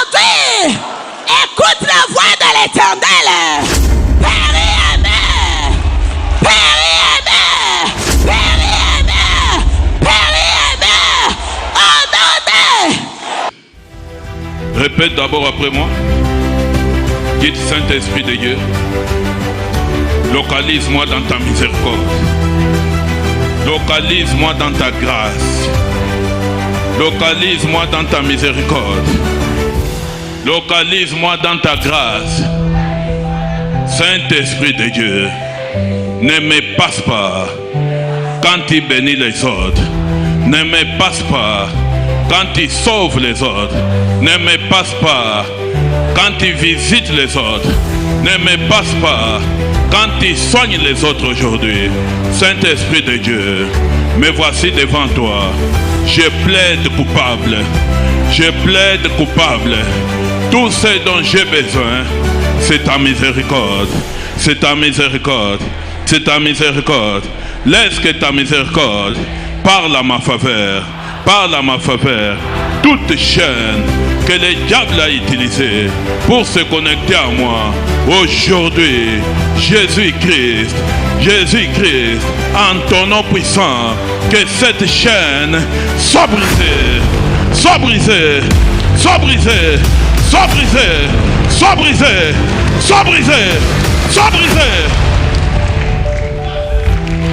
aujourd'hui, écoute la voix de l'Éternel. Père aimé, Père aimé, Père aimé, Père aimé, ordonnez. Répète d'abord après moi. Dites Saint-Esprit de Dieu, localise-moi dans ta miséricorde. Localise-moi dans ta grâce. Localise-moi dans ta miséricorde. Localise-moi dans ta grâce. Saint-Esprit de Dieu, ne me passe pas quand tu bénis les autres. Ne me passe pas quand tu sauves les autres. Ne me passe pas quand tu visites les autres. Ne me passe pas quand tu soignes les autres aujourd'hui. Saint-Esprit de Dieu, me voici devant toi. Je plaide coupable. Je plaide coupable. Tout ce dont j'ai besoin, c'est ta miséricorde. C'est ta miséricorde. C'est ta miséricorde. Laisse que ta miséricorde parle à ma faveur. Parle à ma faveur. Toute chaîne que le diable a utilisée pour se connecter à moi, aujourd'hui, Jésus-Christ, Jésus-Christ, en ton nom puissant, que cette chaîne soit brisée, soit brisée, soit brisée, soit brisée, soit brisée, soit brisée, soit brisée.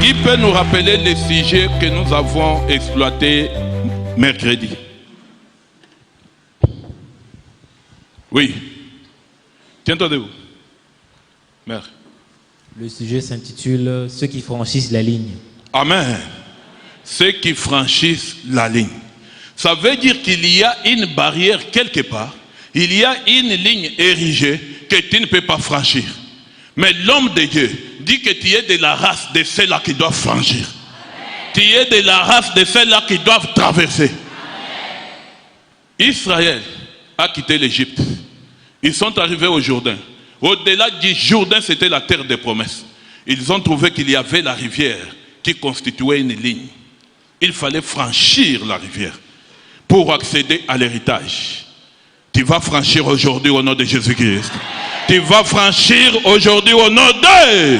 Qui peut nous rappeler les sujets que nous avons exploités mercredi? Oui. Tiens-toi debout. Mère. Le sujet s'intitule « Ceux qui franchissent la ligne ». Amen. Ceux qui franchissent la ligne. Ça veut dire qu'il y a une barrière quelque part. Il y a une ligne érigée que tu ne peux pas franchir. Mais l'homme de Dieu dit que tu es de la race de ceux-là qui doivent franchir. Amen. Tu es de la race de ceux-là qui doivent traverser. Amen. Israël a quitté l'Égypte. Ils sont arrivés au Jourdain. Au-delà du Jourdain, c'était la terre des promesses. Ils ont trouvé qu'il y avait la rivière qui constituait une ligne. Il fallait franchir la rivière pour accéder à l'héritage. Tu vas franchir aujourd'hui au nom de Jésus-Christ. Tu vas franchir aujourd'hui au nom de...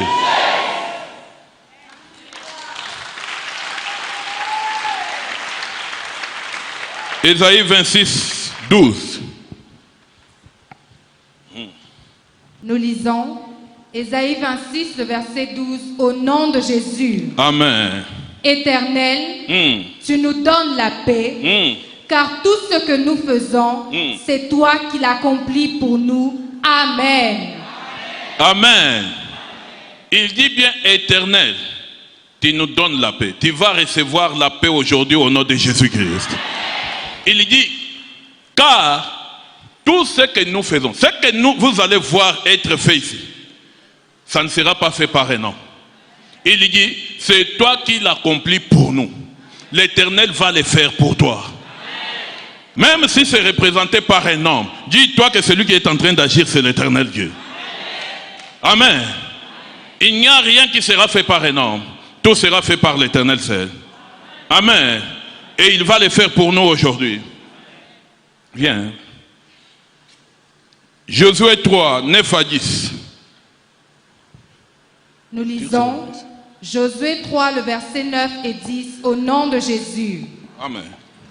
Ésaïe 26, 12. Nous lisons Ésaïe 26, le verset 12, au nom de Jésus. Amen. Éternel, tu nous donnes la paix, car tout ce que nous faisons, c'est toi qui l'accomplis pour nous. Amen. Amen. Il dit bien éternel, tu nous donnes la paix. Tu vas recevoir la paix aujourd'hui au nom de Jésus-Christ. Il dit, car tout ce que nous faisons, ce que vous allez voir être fait ici, ça ne sera pas fait par un homme. Il dit, c'est toi qui l'accomplis pour nous. L'Éternel va le faire pour toi. Même si c'est représenté par un homme, dis-toi que celui qui est en train d'agir, c'est l'Éternel Dieu. Amen. Il n'y a rien qui sera fait par un homme. Tout sera fait par l'Éternel seul. Amen. Et il va le faire pour nous aujourd'hui. Viens. Josué 3, 9 à 10. Nous lisons Josué 3, le verset 9 et 10, au nom de Jésus. Amen.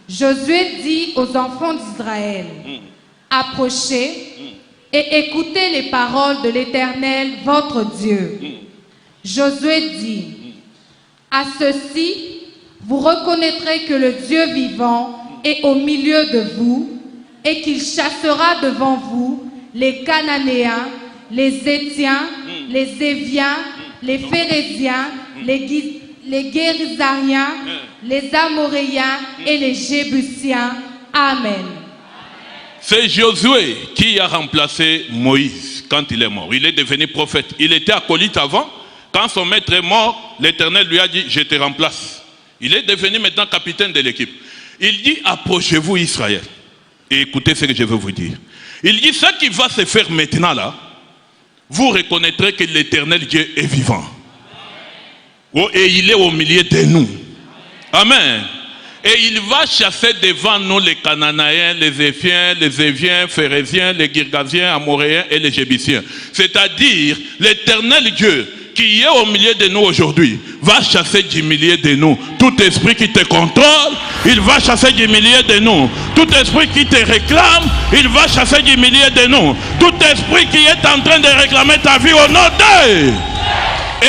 Josué dit aux enfants d'Israël, approchez et écoutez les paroles de l'Éternel, votre Dieu. Josué dit, à ceci, vous reconnaîtrez que le Dieu vivant est au milieu de vous et qu'il chassera devant vous les Cananéens, les Hétiens, les Éviens, les Phéréziens, les Guérisariens, les Amoréens et les Jébusiens. Amen. C'est Josué qui a remplacé Moïse quand il est mort. Il est devenu prophète. Il était acolyte avant. Quand son maître est mort, l'Éternel lui a dit, je te remplace. Il est devenu maintenant capitaine de l'équipe. Il dit, approchez-vous Israël. Et écoutez ce que je veux vous dire. Il dit, ce qui va se faire maintenant là, vous reconnaîtrez que l'Éternel Dieu est vivant. Oh, et il est au milieu de nous. Amen. Et il va chasser devant nous les Cananéens, les Éphiens, les Éviens, Phérésiens, les Girgasiens, Amoréens et les Jébusiens. C'est-à-dire, l'Éternel Dieu qui est au milieu de nous aujourd'hui va chasser du milieu de nous tout esprit qui te contrôle. Il va chasser du milieu de nous tout esprit qui te réclame. Il va chasser du milieu de nous tout esprit qui est en train de réclamer ta vie au nom d'eux.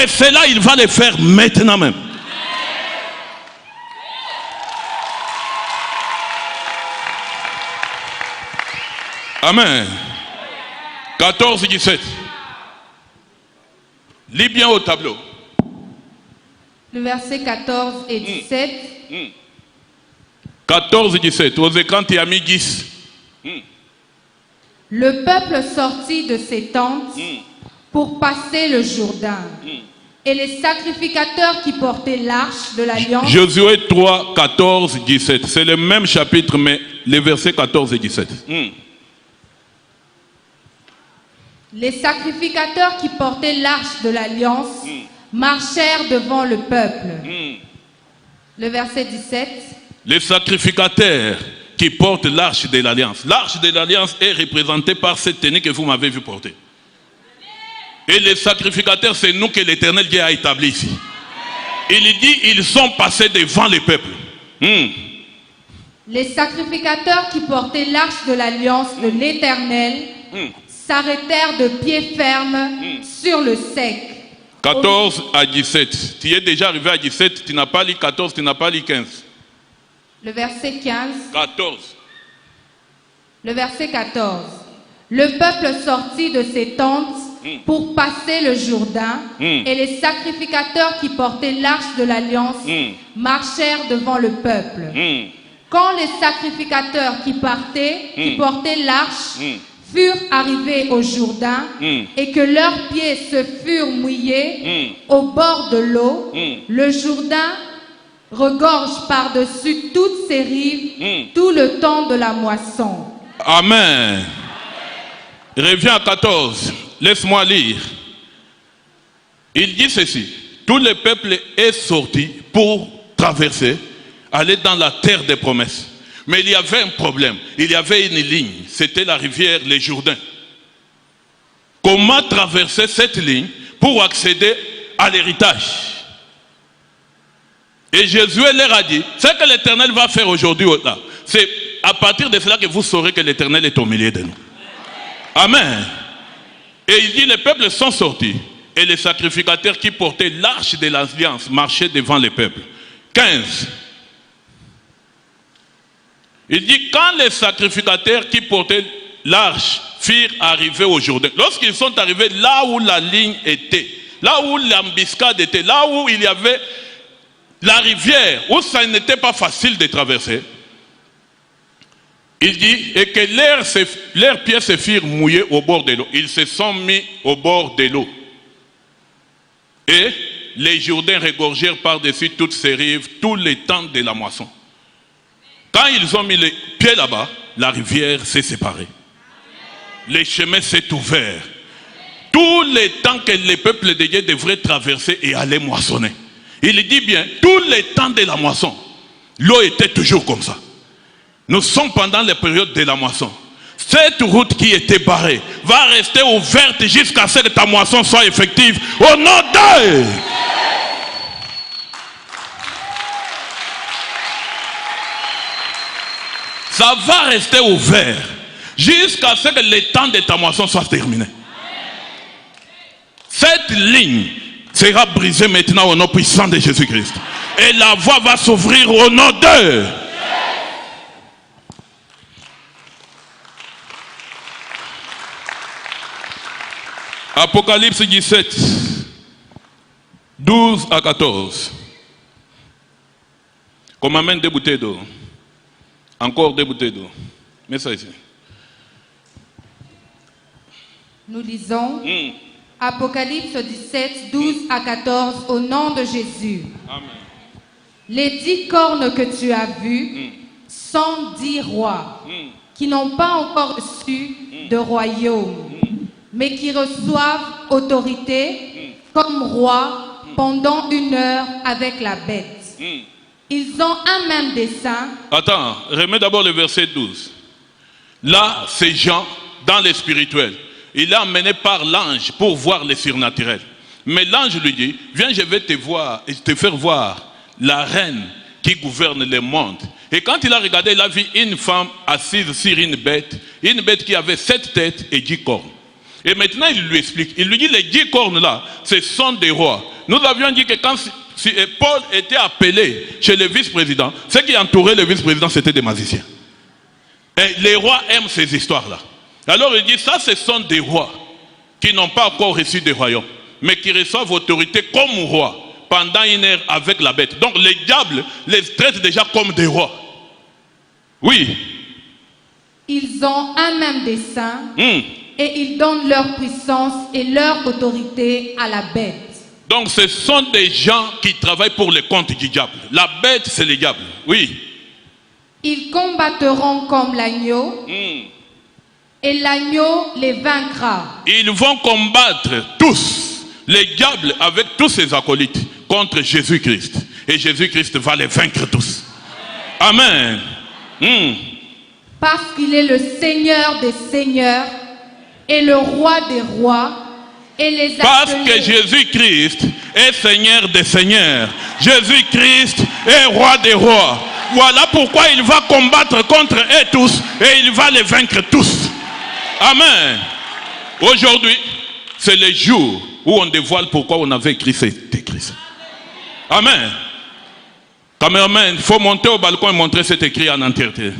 Et cela, il va le faire maintenant même. Amen. 14-17. Lis bien au tableau. Le verset 14 et 17. 14-17. Aux écrans, tu as mis 10. Le peuple sortit de ses tentes pour passer le Jourdain. Et les sacrificateurs qui portaient l'arche de l'alliance. Josué 3, 14, 17. C'est le même chapitre, mais les versets 14 et 17. Les sacrificateurs qui portaient l'arche de l'alliance marchèrent devant le peuple. Le verset 17. Les sacrificateurs qui portent l'arche de l'alliance. L'arche de l'alliance est représentée par cette tenue que vous m'avez vu porter. Et les sacrificateurs, c'est nous que l'Éternel Dieu a établi ici. Il dit, ils sont passés devant les peuples. Les sacrificateurs qui portaient l'arche de l'alliance de l'Éternel s'arrêtèrent de pied ferme sur le sec. 14 à 17. Tu es déjà arrivé à 17, tu n'as pas lu 14, tu n'as pas lu 15. Le verset 15. 14. Le verset 14. Le peuple sortit de ses tentes pour passer le Jourdain, et les sacrificateurs qui portaient l'arche de l'alliance marchèrent devant le peuple. Quand les sacrificateurs qui portaient l'arche furent arrivés au Jourdain et que leurs pieds se furent mouillés au bord de l'eau, le Jourdain regorge par-dessus toutes ses rives tout le temps de la moisson. Amen. Reviens à 14. Laisse-moi lire. Il dit ceci. Tout le peuple est sorti pour traverser, aller dans la terre des promesses. Mais il y avait un problème. Il y avait une ligne. C'était la rivière, les Jourdains. Comment traverser cette ligne pour accéder à l'héritage? Et Jésus leur a dit, ce que l'Éternel va faire aujourd'hui, c'est à partir de cela que vous saurez que l'Éternel est au milieu de nous. Amen. Et il dit, les peuples sont sortis. Et les sacrificateurs qui portaient l'arche de l'alliance marchaient devant les peuples. 15. Il dit, quand les sacrificateurs qui portaient l'arche furent arrivés au Jourdain, lorsqu'ils sont arrivés là où la ligne était, là où l'embuscade était, là où il y avait la rivière, où ça n'était pas facile de traverser, il dit, et que leurs pieds se firent mouillés au bord de l'eau. Ils se sont mis au bord de l'eau. Et les Jourdains regorgèrent par-dessus toutes ces rives tout le temps de la moisson. Quand ils ont mis les pieds là-bas, la rivière s'est séparée. Le chemin s'est ouvert. Tout le temps que les peuples de Dieu devraient traverser et aller moissonner. Il dit bien, tout le temps de la moisson, l'eau était toujours comme ça. Nous sommes pendant la période de la moisson. Cette route qui était barrée va rester ouverte jusqu'à ce que ta moisson soit effective. Au nom d'eux. Ça va rester ouvert jusqu'à ce que le temps de ta moisson soit terminé. Cette ligne sera brisée maintenant au nom puissant de Jésus-Christ. Et la voie va s'ouvrir au nom d'eux. Apocalypse 17, 12 à 14. Qu'on m'amène des bouteilles d'eau. Encore des bouteilles d'eau. Mets ça ici. Nous lisons Apocalypse 17, 12 à 14 au nom de Jésus. Amen. Les 10 cornes que tu as vues sont 10 rois qui n'ont pas encore reçu de royaume, mais qui reçoivent autorité comme rois pendant 1 heure avec la bête. Ils ont un même dessein. Attends, remets d'abord le verset 12. Là, ces gens, dans les spirituels, il est emmené par l'ange pour voir les surnaturels. Mais l'ange lui dit, viens, je vais te faire voir la reine qui gouverne le monde. Et quand il a regardé, il a vu une femme assise sur une bête qui avait 7 têtes et 10 cornes. Et maintenant, il lui explique. Il lui dit, les 10 cornes là, ce sont des rois. Nous avions dit que quand Paul était appelé chez le vice-président, ceux qui entouraient le vice-président, c'était des magiciens. Et les rois aiment ces histoires-là. Alors il dit, ça, ce sont des rois qui n'ont pas encore reçu des royaumes, mais qui reçoivent autorité comme roi pendant une heure avec la bête. Donc les diables les traitent déjà comme des rois. Oui. Ils ont un même dessein et ils donnent leur puissance et leur autorité à la bête. Donc ce sont des gens qui travaillent pour le compte du diable. La bête, c'est le diable. Oui. Ils combattront comme l'agneau et l'agneau les vaincra. Ils vont combattre tous, les diables avec tous ses acolytes, contre Jésus-Christ. Et Jésus-Christ va les vaincre tous. Amen. Parce qu'il est le Seigneur des seigneurs et le roi des rois. Et les parce que Jésus-Christ est Seigneur des seigneurs. Jésus-Christ est roi des rois. Voilà pourquoi il va combattre contre eux tous et il va les vaincre tous. Amen. Aujourd'hui, c'est le jour où on dévoile pourquoi on avait écrit cet écrit. Amen. Cameraman, il faut monter au balcon et montrer cet écrit en entièreté.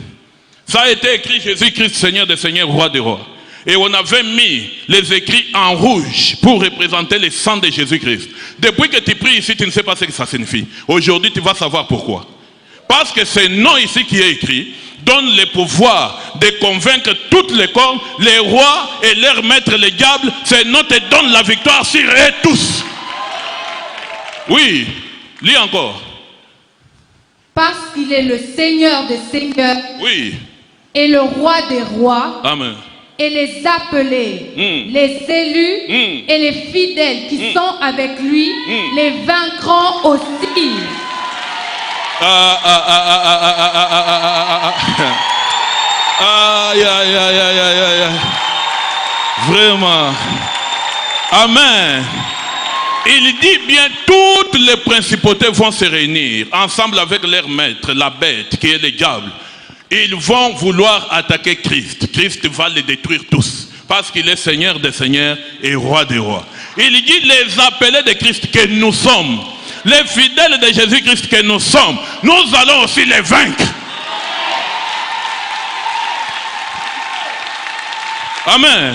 Ça a été écrit Jésus-Christ, Seigneur des seigneurs, roi des rois. Et on avait mis les écrits en rouge pour représenter le sang de Jésus-Christ. Depuis que tu pries ici, tu ne sais pas ce que ça signifie. Aujourd'hui, tu vas savoir pourquoi. Parce que ce nom ici qui est écrit donne le pouvoir de convaincre toutes les cornes, les rois et leurs maîtres, les diables. Ce nom te donne la victoire sur eux tous. Oui, lis encore. Parce qu'il est le Seigneur des seigneurs. Oui. Et le roi des rois. Amen. Et les appelés, les élus et les fidèles qui sont avec lui, les vaincront aussi. Vraiment. Amen. Il dit bien, toutes les principautés vont se réunir ensemble avec leur maître, la bête qui est le diable. Ils vont vouloir attaquer Christ. Christ va les détruire tous. Parce qu'il est Seigneur des seigneurs et roi des rois. Il dit les appelés de Christ que nous sommes. Les fidèles de Jésus-Christ que nous sommes. Nous allons aussi les vaincre. Amen.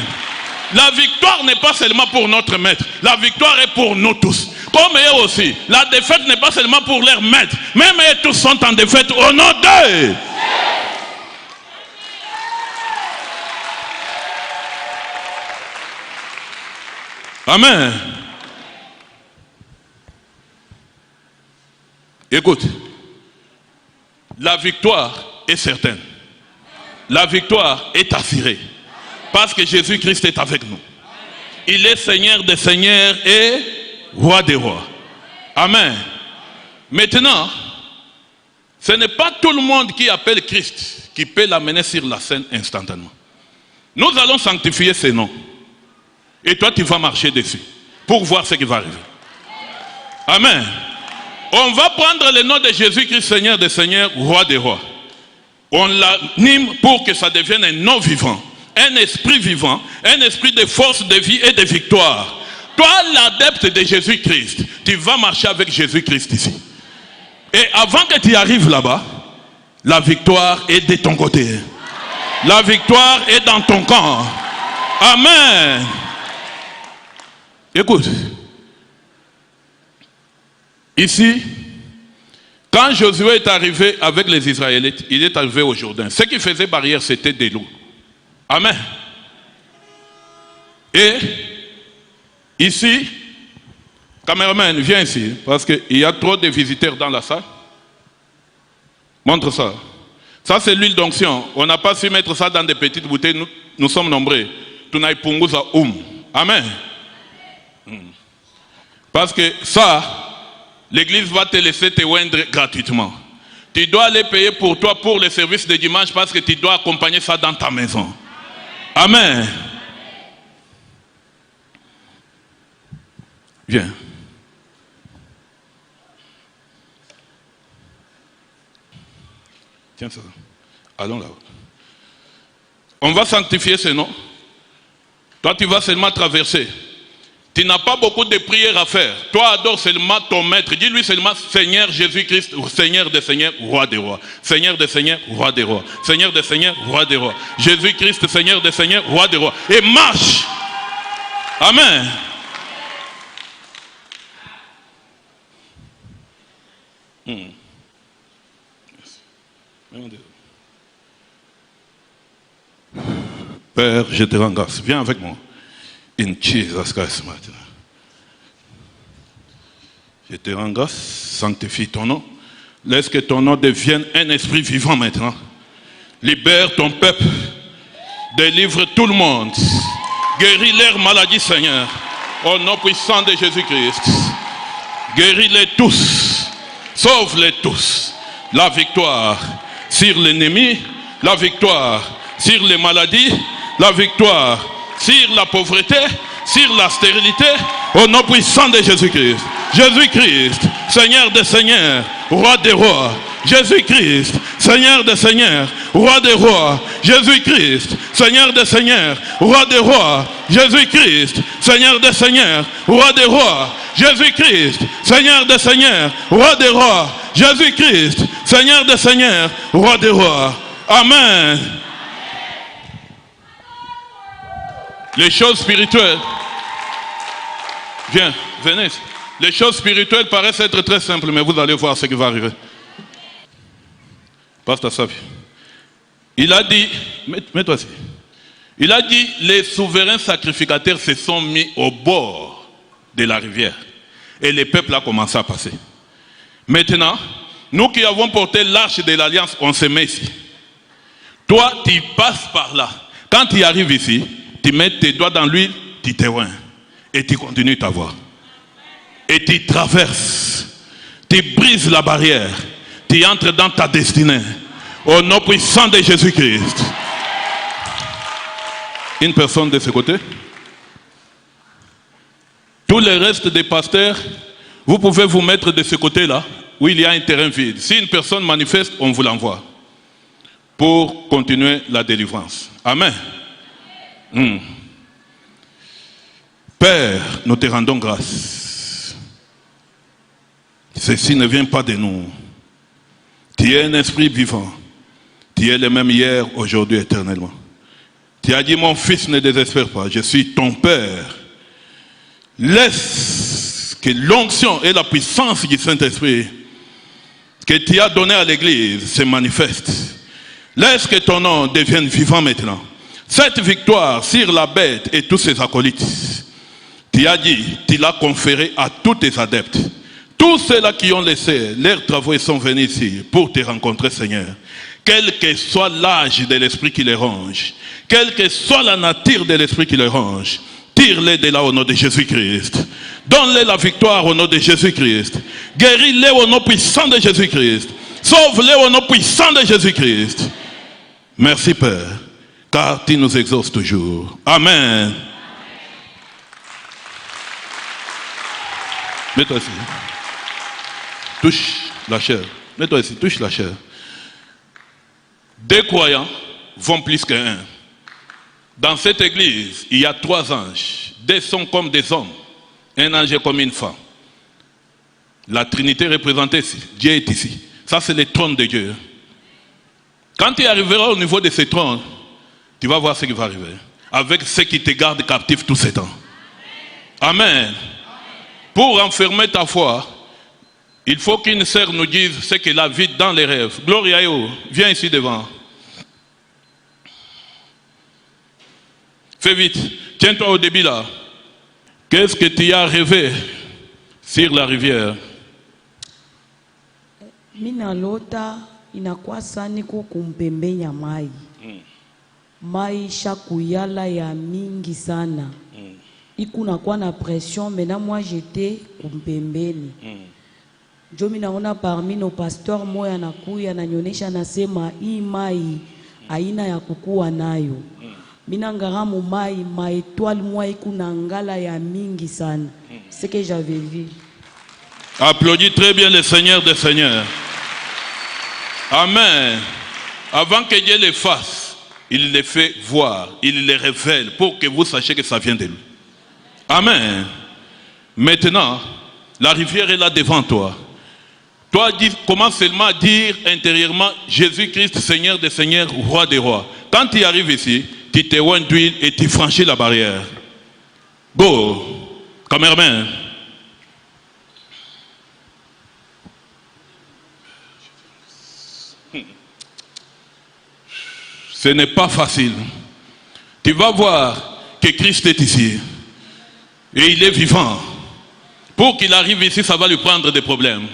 La victoire n'est pas seulement pour notre maître. La victoire est pour nous tous. Comme eux aussi. La défaite n'est pas seulement pour leur maître. Même eux tous sont en défaite au nom d'eux. Amen. Écoute, la victoire est certaine. La victoire est assurée. Parce que Jésus-Christ est avec nous. Il est Seigneur des seigneurs et roi des rois. Amen. Maintenant, ce n'est pas tout le monde qui appelle Christ qui peut l'amener sur la scène instantanément. Nous allons sanctifier ces noms. Et toi, tu vas marcher dessus pour voir ce qui va arriver. Amen. On va prendre le nom de Jésus-Christ, Seigneur des seigneurs, roi des rois. On l'anime pour que ça devienne un nom vivant, un esprit vivant, un esprit de force, de vie et de victoire. Toi, l'adepte de Jésus-Christ, tu vas marcher avec Jésus-Christ ici. Et avant que tu arrives là-bas, la victoire est de ton côté. La victoire est dans ton camp. Amen. Écoute, ici, quand Josué est arrivé avec les Israélites, il est arrivé au Jourdain. Ce qui faisait barrière, c'était de l'eau. Amen. Et ici, caméraman, viens ici, parce qu'il y a trop de visiteurs dans la salle. Montre ça. Ça, c'est l'huile d'onction. On n'a pas su mettre ça dans des petites bouteilles. Nous sommes nombreux. Tunaipunguza Amen. Parce que ça, l'église va te laisser te oindre gratuitement. Tu dois aller payer pour toi pour le service de dimanche parce que tu dois accompagner ça dans ta maison. Amen. Viens. Tiens ça. Allons là-haut. On va sanctifier ce nom. Toi, tu vas seulement traverser. Tu n'as pas beaucoup de prières à faire. Toi, adore seulement ton maître. Dis-lui seulement Seigneur Jésus-Christ, Seigneur des Seigneurs, Roi des Rois. Seigneur des Seigneurs, Roi des Rois. Seigneur des Seigneurs, Roi des Rois. Jésus-Christ, Seigneur des Seigneurs, Roi des Rois. Et marche. Amen. Père, je te rends grâce. Viens avec moi. In Jesus Christ maintenant. Je te rends grâce, sanctifie ton nom. Laisse que ton nom devienne un esprit vivant maintenant. Libère ton peuple. Délivre tout le monde. Guéris leurs maladies, Seigneur. Au nom puissant de Jésus-Christ. Guéris-les tous. Sauve-les tous. La victoire sur l'ennemi. La victoire sur les maladies. La victoire sur la pauvreté, sur la stérilité, au nom puissant de Jésus-Christ. Jésus-Christ, Seigneur des Seigneurs, Roi des Rois. Jésus-Christ, Seigneur des Seigneurs, Roi des Rois. Jésus-Christ, Seigneur des Seigneurs, Roi des Rois. Jésus-Christ, Seigneur des Seigneurs, Roi des Rois. Jésus-Christ, Seigneur des Seigneurs, Roi des Rois. Jésus-Christ, Seigneur des Seigneurs, Roi des Rois. Amen. Les choses spirituelles. Viens, venez. Les choses spirituelles paraissent être très simples, mais vous allez voir ce qui va arriver. Pasteur Savi. Il a dit, mets-toi ici. Il a dit, les souverains sacrificateurs se sont mis au bord de la rivière. Et le peuple a commencé à passer. Maintenant, nous qui avons porté l'arche de l'alliance, on se met ici. Toi, tu passes par là. Quand tu arrives ici, tu mets tes doigts dans l'huile, tu t'éloignes. Et tu continues ta voie. Et tu traverses. Tu brises la barrière. Tu entres dans ta destinée. Au nom puissant de Jésus-Christ. Une personne de ce côté. Tous les restes des pasteurs, vous pouvez vous mettre de ce côté-là, où il y a un terrain vide. Si une personne manifeste, on vous l'envoie. Pour continuer la délivrance. Amen. Père, nous te rendons grâce. Ceci ne vient pas de nous. Tu es un esprit vivant. Tu es le même hier, aujourd'hui, éternellement. Tu as dit, mon fils, ne désespère pas. Je suis ton Père. Laisse que l'onction et la puissance du Saint-Esprit que tu as donné à l'Église se manifestent. Laisse que ton nom devienne vivant maintenant. Cette victoire sur la bête et tous ses acolytes, tu as dit, tu l'as conférée à tous tes adeptes. Tous ceux-là qui ont laissé leurs travaux et sont venus ici pour te rencontrer, Seigneur. Quel que soit l'âge de l'esprit qui les ronge, quelle que soit la nature de l'esprit qui les ronge, tire-les de là au nom de Jésus-Christ. Donne-les la victoire au nom de Jésus-Christ. Guéris-les au nom puissant de Jésus-Christ. Sauve-les au nom puissant de Jésus-Christ. Merci Père, car tu nous exauces toujours. Amen. Mets-toi ici. Touche la chair. Mets-toi ici, touche la chair. Deux croyants vont plus qu'un. Dans cette église, il y a 3 anges. 2 sont comme des hommes. Un ange est comme une femme. La Trinité représentée ici. Dieu est ici. Ça, c'est le trône de Dieu. Quand tu arriveras au niveau de ce trône, tu vas voir ce qui va arriver. Avec ceux qui te gardent captif tous ces temps. Amen. Pour enfermer ta foi, il faut qu'une sœur nous dise ce qu'elle a vu dans les rêves. Gloria Eo, viens ici devant. Fais vite. Tiens-toi au début là. Qu'est-ce que tu as rêvé sur la rivière? Mina lota inakuwa sani kukumpembenya mai. Maisha kuyala ya mingi sana. Ikunakuwa na pression, mais moi j'étais kumpembeni. njo mi naona parmi no pasteur moya nakuya ananionyesha nasema hii mai aina ya kukuwa nayo. Mina ngaramu mai étoile moya ikuna ngala ya mingi sana. Ce que j'avais vu. Applaudis très bien le Seigneur des Seigneurs. Amen. Avant que Dieu les fasse, il les fait voir, il les révèle pour que vous sachiez que ça vient de lui. Amen. Maintenant, la rivière est là devant toi. Toi, commence seulement à dire intérieurement Jésus-Christ, Seigneur des Seigneurs, Roi des Rois. Quand tu arrives ici, tu te oins d'huile et tu franchis la barrière. Go, caméraman. Ce n'est pas facile. Tu vas voir que Christ est ici. Et il est vivant. Pour qu'il arrive ici, ça va lui prendre des problèmes.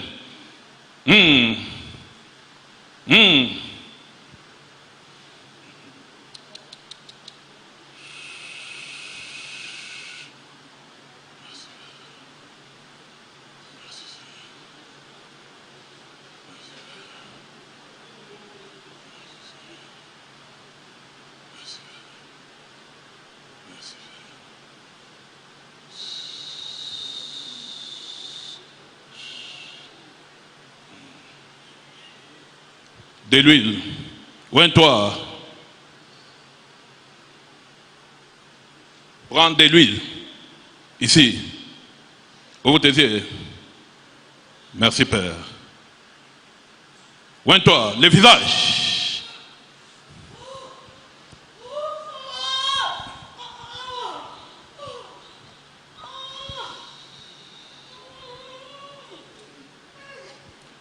De l'huile. Oins-toi. Prends de l'huile. Ici. Ouvre tes yeux. Merci, Père. Oins-toi. Le visage.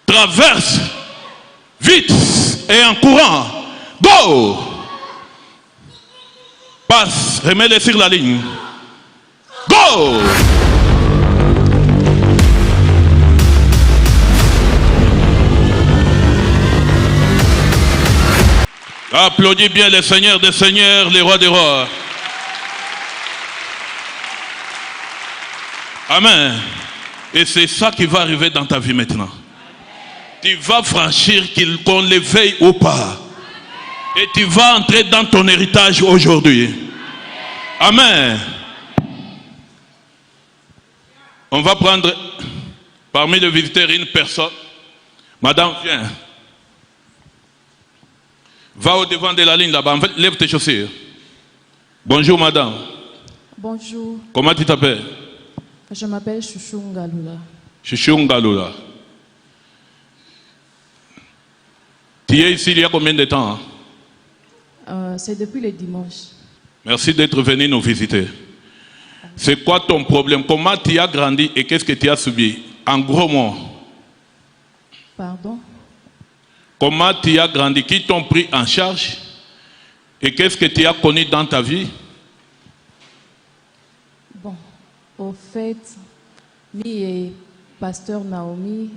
Traverse. Vite et en courant. Go! Passe, remets-les sur la ligne. Go! Applaudis bien les seigneurs des seigneurs, les rois des rois. Amen. Et c'est ça qui va arriver dans ta vie maintenant. Tu vas franchir qu'on le veuille ou pas. Et tu vas entrer dans ton héritage aujourd'hui. Amen. On va prendre parmi les visiteurs une personne. Madame, viens. Va au devant de la ligne là-bas. Lève tes chaussures. Bonjour madame. Bonjour. Comment tu t'appelles? Je m'appelle Chouchou Ngaloula. Chouchou Ngaloula. Tu es ici il y a combien de temps? C'est depuis le dimanche. Merci d'être venu nous visiter. C'est quoi ton problème? Comment tu as grandi et qu'est-ce que tu as subi? En gros mots. Pardon? Comment tu as grandi? Qui t'ont pris en charge? Et qu'est-ce que tu as connu dans ta vie? Bon, au fait, mi et pasteur Naomi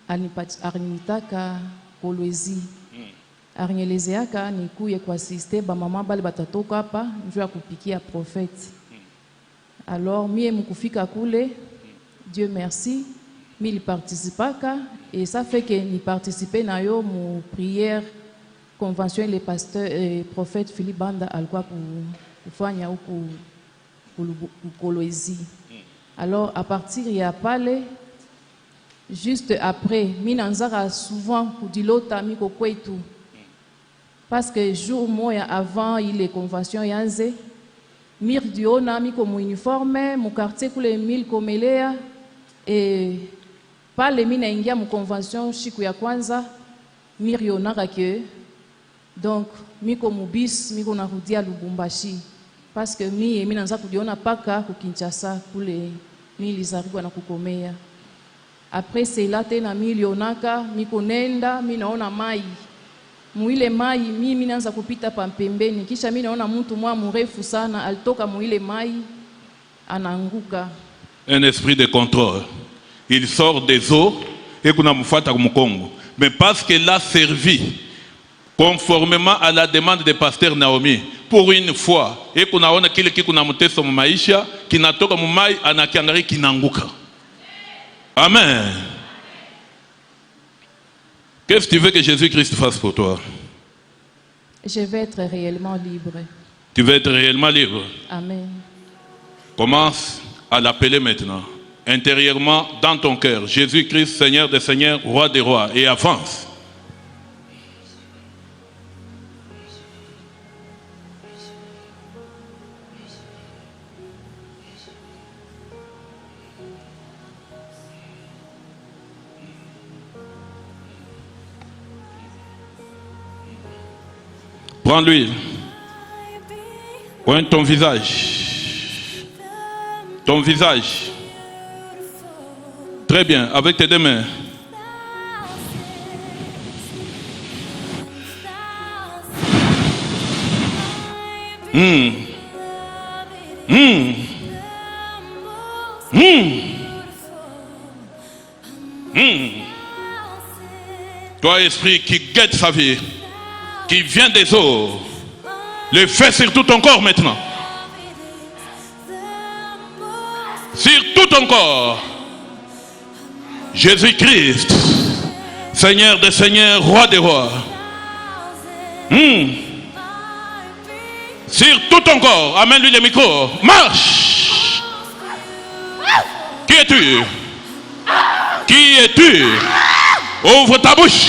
Arnitaka Kolwezi. Arnyelezeaka ni kuye kwa assiste ba mama bali batatoka hapa njoo kupikia prophète. Alors mie mukufika kule, Dieu merci, mi li participaka et ça fait que ni participer na yo mu prière convention les pasteurs et prophète Philippe Banda alikuwa kufanya huku Kolwezi. Alors à partir ya pale juste après mi nanzaka souvent kudilota mi kokwetu. Parce que jour moya avant il est convention yanze mir diona mi comme uniforme mon quartier kule mil komelea et pale mi naingia mu convention siku ya kwanza mir yonaka ke donc mi comme bis mi kona rudia Lubumbashi parce que mi nanza kudiona paka ku Kinshasa kule mi lizaribwa na kukomea. Après c'est là tena mi yonaka mi konenda mi naona mai muile mai mimi naanza kupita pampembeni kisha mimi naona mtu mwa mrefu sana alitoka muile mai anaanguka. Un esprit de contrôle. Il sort des eaux et kuna mfuata kumkongo. Mais parce qu'il a servi conformément à la demande de pasteur Naomi pour une fois et kunaona kile kiku na mteso mu maisha kinatoka mu mai anakiangalia kinaanguka. Amen. Qu'est-ce que tu veux que Jésus-Christ fasse pour toi? Je vais être réellement libre. Tu veux être réellement libre. Amen. Commence à l'appeler maintenant. Intérieurement, dans ton cœur. Jésus-Christ, Seigneur des Seigneurs, Roi des Rois. Et avance. Prends l'huile. Pointe ton visage. Ton visage. Très bien, avec tes deux mains. Toi, esprit qui guette sa vie, qui vient des eaux, le fais sur tout ton corps maintenant. Sur tout ton corps. Jésus-Christ, Seigneur des Seigneurs, Roi des Rois. Sur tout ton corps, amène-lui le micro. Marche. Qui es-tu? Qui es-tu? Ouvre ta bouche.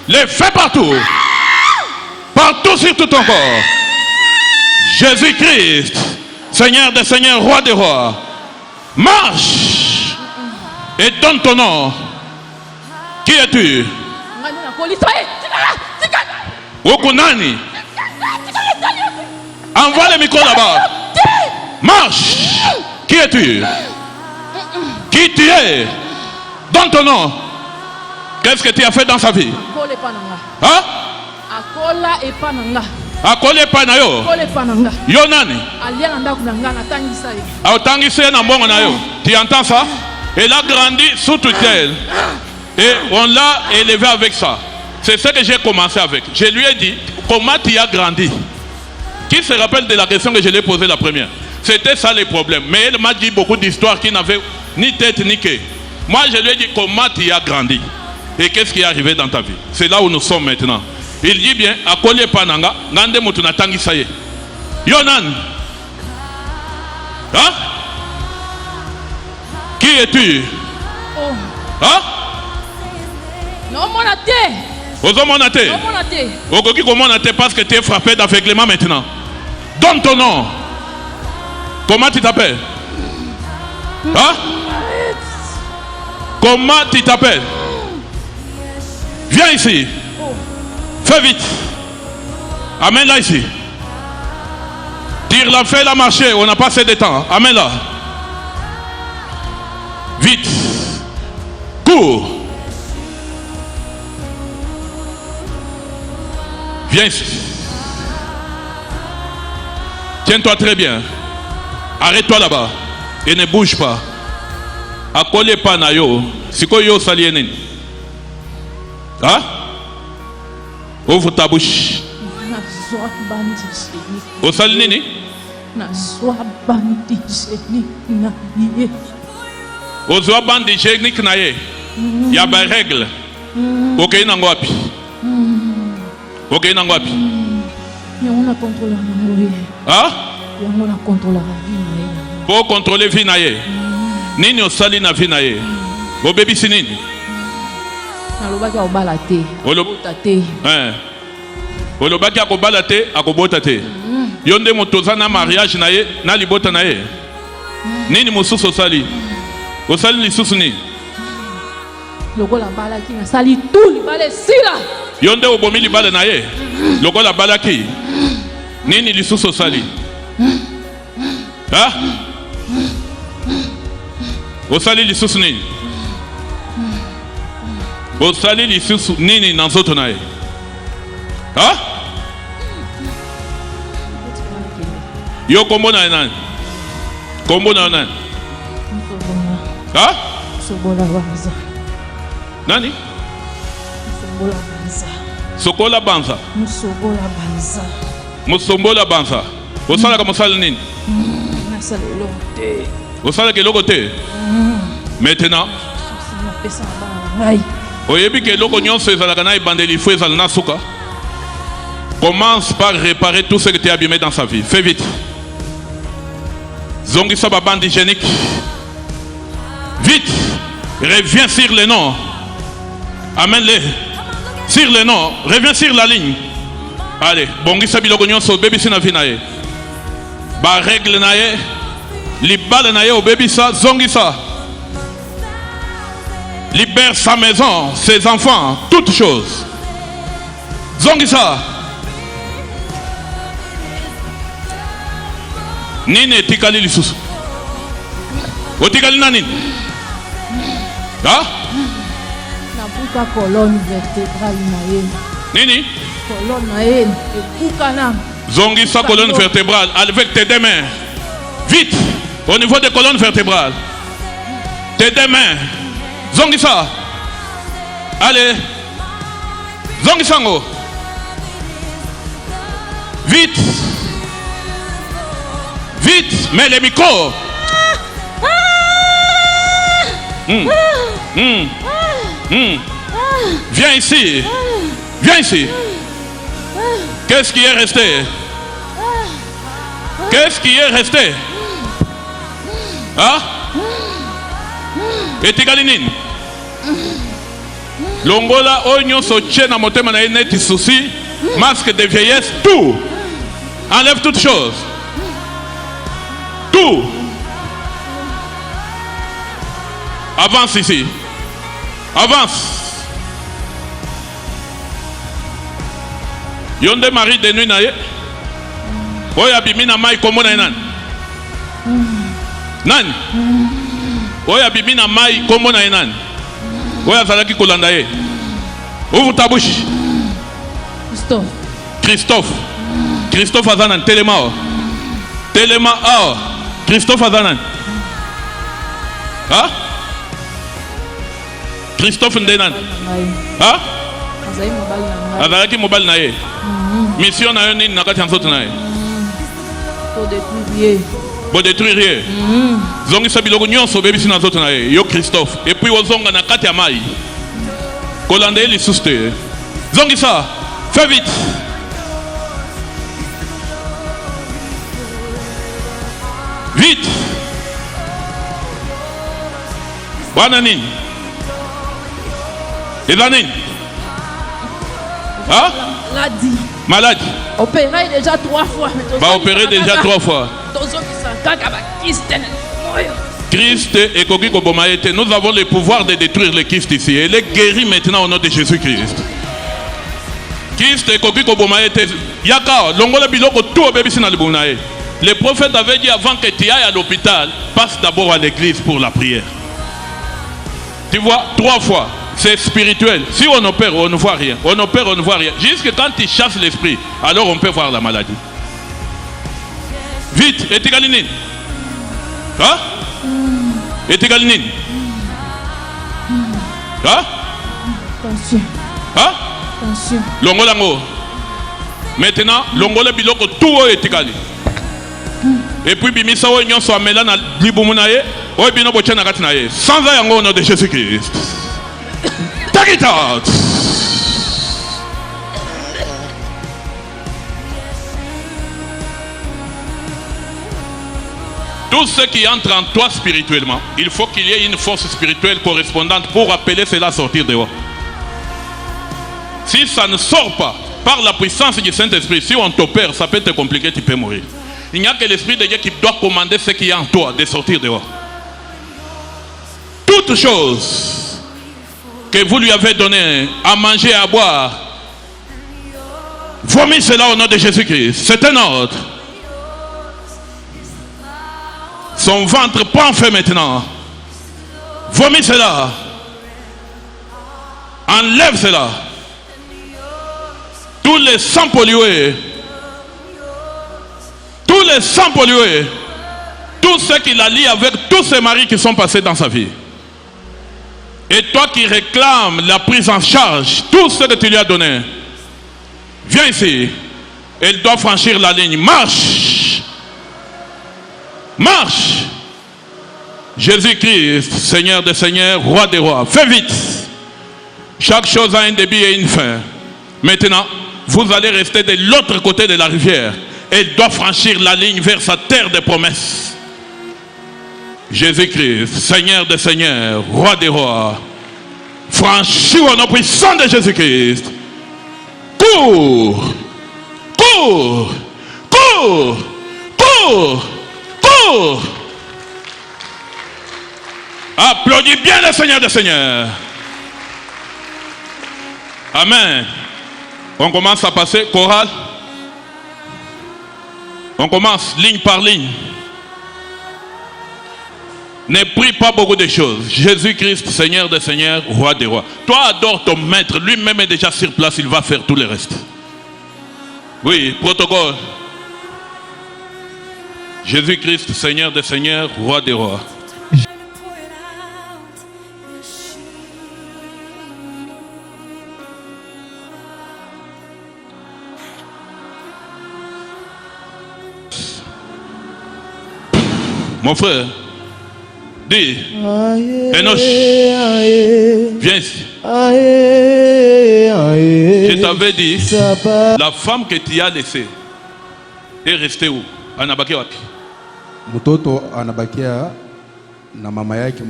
Les fais partout. Partout sur tout ton corps. Jésus-Christ, Seigneur des Seigneurs, Roi des Rois. Marche. Et donne ton nom. Qui es-tu? Okunani. Envoie le micro là-bas. Marche. Qui es-tu? Qui tu es? Donne ton nom. Qu'est-ce que tu as fait dans sa vie? Hein? Akole panayo. Yo nani? Autangise na mbongo na yo. Tu entends ça? Elle a grandi sous tutelle. Et on l'a élevé avec ça. C'est ce que j'ai commencé avec. Je lui ai dit, comment tu as grandi? Qui se rappelle de la question que je lui ai posée la première? C'était ça le problème. Mais elle m'a dit beaucoup d'histoires qui n'avaient ni tête ni queue. Moi, je lui ai dit, comment tu as grandi? Et qu'est-ce qui est arrivé dans ta vie? C'est là où nous sommes maintenant. Il dit bien, Akole Pananga, Nande Mutuna Tangi Saye. Yonan. Hein? Qui es-tu? Hein? Non, mon athée. Ozo Monate. Non, mon athée. Ogoki Komonate parce que tu es frappé d'aveuglement maintenant. Donne ton nom. Comment tu t'appelles? Hein? Comment tu t'appelles? Viens ici. Fais vite. Amène-la ici. Tire-la, fais-la marcher. On n'a pas assez de temps. Amène-la. Vite. Cours. Viens ici. Tiens-toi très bien. Arrête-toi là-bas. Et ne bouge pas. Akole panayo. Siko yo salienen. Hein? Ouvre ta bouche. Au salinini? Ozwa bandi technique na ye. Ya ba règle. Ok nangwapi. Ok nangwapi. Yangona contrôler nango. Ah? Yangona contrôler vie na ye. Pour contrôler vie na ye. Nini osali na vie na ye? Bo baby sinini? Alobaki akobala te. Olobota te. Olobaki akobala te, akobota te. Yo nde moto oza na mariage na ye, na libota na ye. Nini mosusu osali? Osali lisusu nini? Lokola balaki na sali tout libala sila. Yo nde obomi libala na ye. Lokola balaki. Nini lisusu osali? Ha? Osali lisusu nini? Osali lisusu nini na nzoto na ye? Ha? Yo kombo na nani? Kombo na nani? Ha? Sobola banza. Nani? Sobola banza. Sokola banza. Musobola banza. Musombola banza. Osala ka mosala nini? Nasala eloko te. Osala keloko te. Maintenant. Napesa bana ngai. Oyebi ke loko nyonso ezalaka na ebandeli fo ezala na suka. Commence par réparer tout ce que tu as abîmé dans sa vie. Fais vite. Zongisa ba bande hygiénique. Vite. Reviens sur les noms. Amène-les. Sur les noms. Reviens sur la ligne. Allez. Bongisa biloko nyonso baby sina vinae. Ba règle nae. Libale nae au baby sa zongisa. Libère sa maison, ses enfants, toutes choses. Zongisa. Nini tikali lisusu. Otikali na nini? Ha? Nabuka colonne vertébrale na ye. Nini? Colonne na ye. Ekuka na. Zongisa colonne vertébrale avec tes deux mains. Vite. Au niveau des colonnes vertébrales. Tes deux mains. Zongisa. Allez. Zongisango. Vite. Vite. Mets les micros. Viens ici. Viens ici. Qu'est-ce qui est resté? Qu'est-ce qui est resté? Hein? Et Tigalinine. Longola, oignon, soche, na motema na net, souci, masque de vieillesse, tout. Enlève toutes choses. Tout. Avance ici. Avance. Yonde mari de nuit naye. Oya bimina mai komo na nan. Nan. Oya bimina mai komo na nan. Oya zalaki kolanda ye. Ouvre ta bouche. Christophe. Christophe. Christophe Azanan. Téléma. Téléma. Christophe Azanan. Hein? Christophe Ndenan. Hein? Azalaki mobile na ye. Mission na yo nini nakati ya nzoto na ye. Pour détruire. Zongisa biloko nyonso bebisi na nzoto na ye. Yo Christophe. Et puis ozonga na kati ya mai. Kolanda ye lisusu te. Zongisa. Fais vite. Vite. Bwana nini? Eza nini? Hein? Maladie. Malade. Opéré déjà 3 fois. Va opérer déjà 3 fois. Christ est Kogi Kobomaete. Nous avons le pouvoir de détruire les kystes ici. Elle est guérie maintenant au nom de Jésus-Christ. Christ est Kogi Kobomaete. Yaka, longola biloko tout au bébé sinalibunae. Le prophète avait dit avant que tu ailles à l'hôpital, passe d'abord à l'église pour la prière. Tu vois, 3 fois. C'est spirituel. Si on opère, on ne voit rien. On opère, on ne voit rien. Jusque quand il chasse l'esprit, alors on peut voir la maladie. Vite, et Tigalinine. Hein? Et Tigalinine. Hein? Attention. Hein? Attention. Longolango. Maintenant, longola biloko tout est Tigali. Et puis bimisa o nyonso amela na libumunaye, o bino bochana katinaye. Sans ayango au nom de Jésus-Christ. Take it out. Tout ce qui entre en toi spirituellement, il faut qu'il y ait une force spirituelle correspondante pour appeler cela à sortir dehors. Si ça ne sort pas par la puissance du Saint-Esprit, si on t'opère, ça peut te compliquer, tu peux mourir. Il n'y a que l'Esprit de Dieu qui doit commander ce qui est en toi de sortir dehors. Toute chose que vous lui avez donné à manger et à boire, vomis cela au nom de Jésus-Christ. C'est un ordre. Son ventre prend feu maintenant. Vomis cela. Enlève cela. Tous les sangs pollués. Tous les sangs pollués. Tout ce qu'il a lié avec tous ces maris qui sont passés dans sa vie. Et toi qui réclames la prise en charge, tout ce que tu lui as donné, viens ici. Elle doit franchir la ligne. Marche. Marche. Jésus-Christ, Seigneur des Seigneurs, Roi des Rois. Fais vite. Chaque chose a un début et une fin. Maintenant, vous allez rester de l'autre côté de la rivière. Elle doit franchir la ligne vers sa terre de promesses. Jésus-Christ, Seigneur des Seigneurs, Roi des Rois, franchis au nom puissant de Jésus-Christ. Cours, cours, cours, cours, cours. Applaudis bien le Seigneur des Seigneurs. Amen. On commence à passer chorale. On commence ligne par ligne. Ne prie pas beaucoup de choses. Jésus-Christ, Seigneur des Seigneurs, Roi des Rois. Toi, adore ton maître. Lui-même est déjà sur place. Il va faire tout le reste. Oui, protocole. Jésus-Christ, Seigneur des Seigneurs, Roi des Rois. Mon frère, dis, Enoch, viens ici. Je t'avais dit, la femme que tu as laissée est restée où? Anabaki wapi? Mtoto anabakia na mama yake,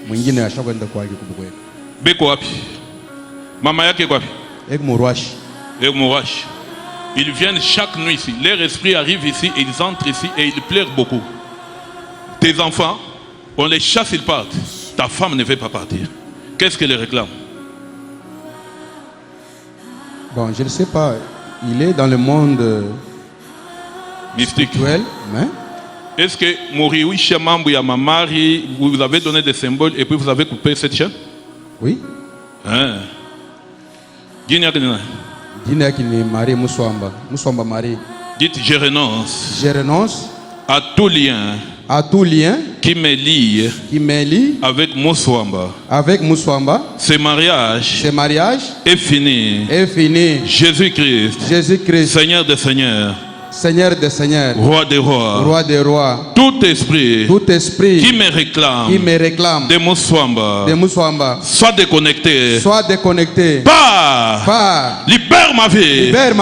mwingine ashakwenda kwake kubukwe. Beko wapi? Mama yake wapi? Ekmurashi. Ekmurashi. Ils viennent chaque nuit ici. Leur esprit arrive ici, et ils entrent ici et ils pleurent beaucoup. Tes enfants, on les chasse, ils partent. Ta femme ne veut pas partir. Qu'est-ce qu'elle réclame? Bon, je ne sais pas. Il est dans le monde mystique. Spirituel, mais... Est-ce que Moriouisha Mambouya Mamari, vous avez donné des symboles et puis vous avez coupé cette chaîne? Oui. Hein? Dina qui est Marie Mouswamba. Mouswamba Marie. Dites, je renonce. Je renonce à tout lien. À tout lien qui me lie avec Mouswamba. Avec Mouswamba. Ce mariage est fini. Jésus-Christ. Jésus-Christ. Seigneur des Seigneurs. Seigneur des Seigneurs. Roi des Rois. Roi des Rois. Tout esprit qui me réclame de Mouswamba. Soit déconnecté. Libère ma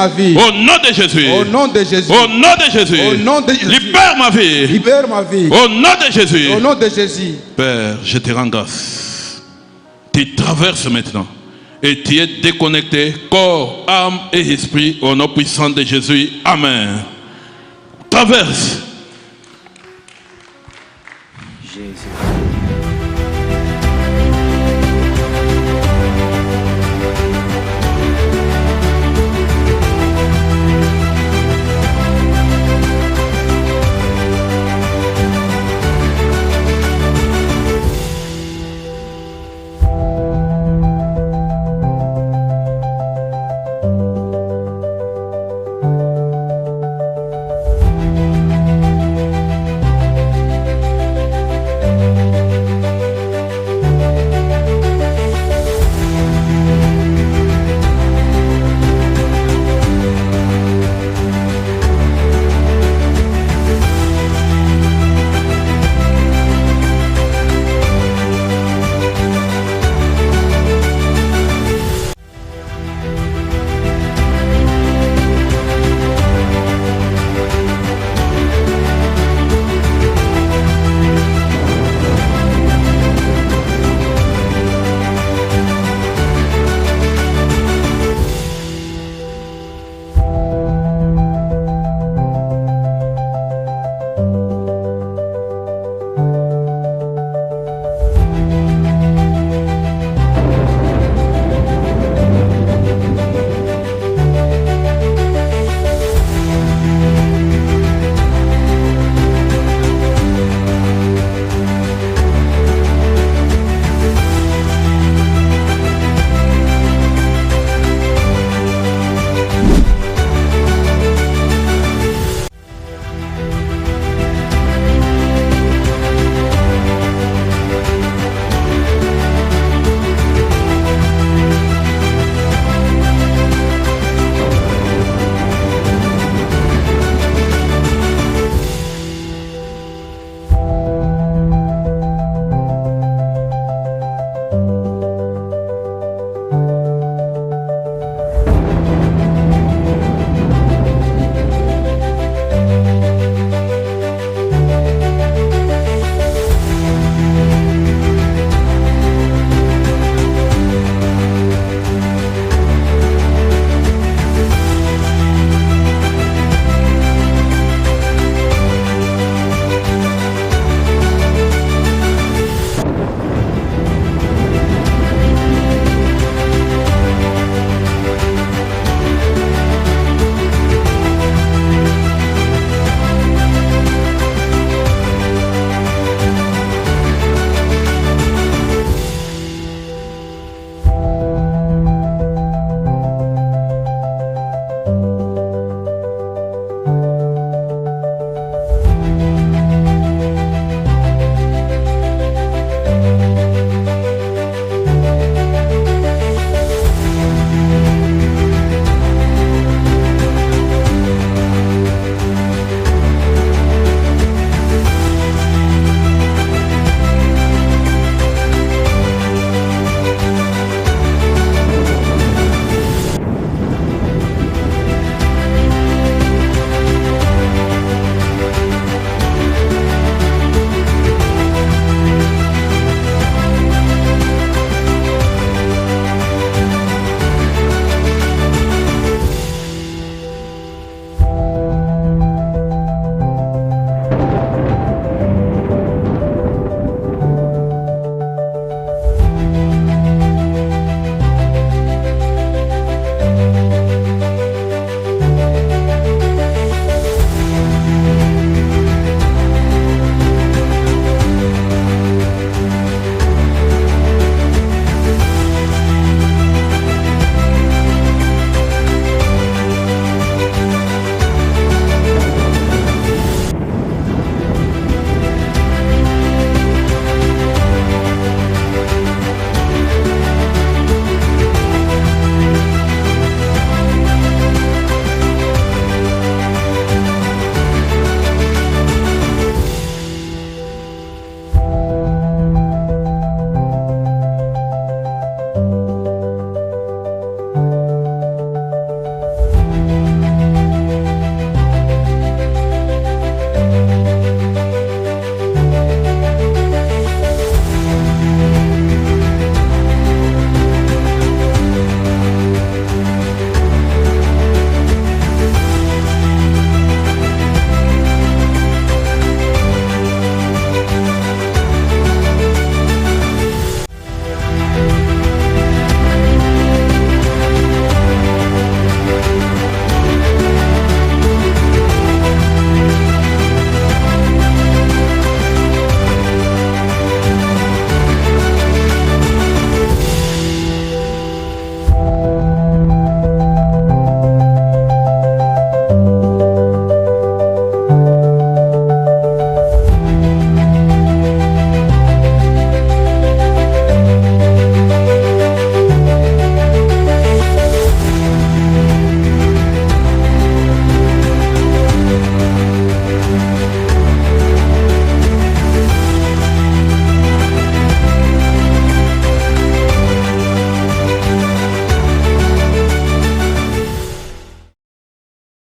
vie. Au nom de Jésus. Au nom de Jésus. Au nom de Jésus. Au nom de Jésus. Libère ma vie. Au nom de Jésus. Au nom de Jésus. Père, je te rends grâce. Tu traverses maintenant. Et tu es déconnecté, corps, âme et esprit, au nom puissant de Jésus. Amen. Traverse. Jésus.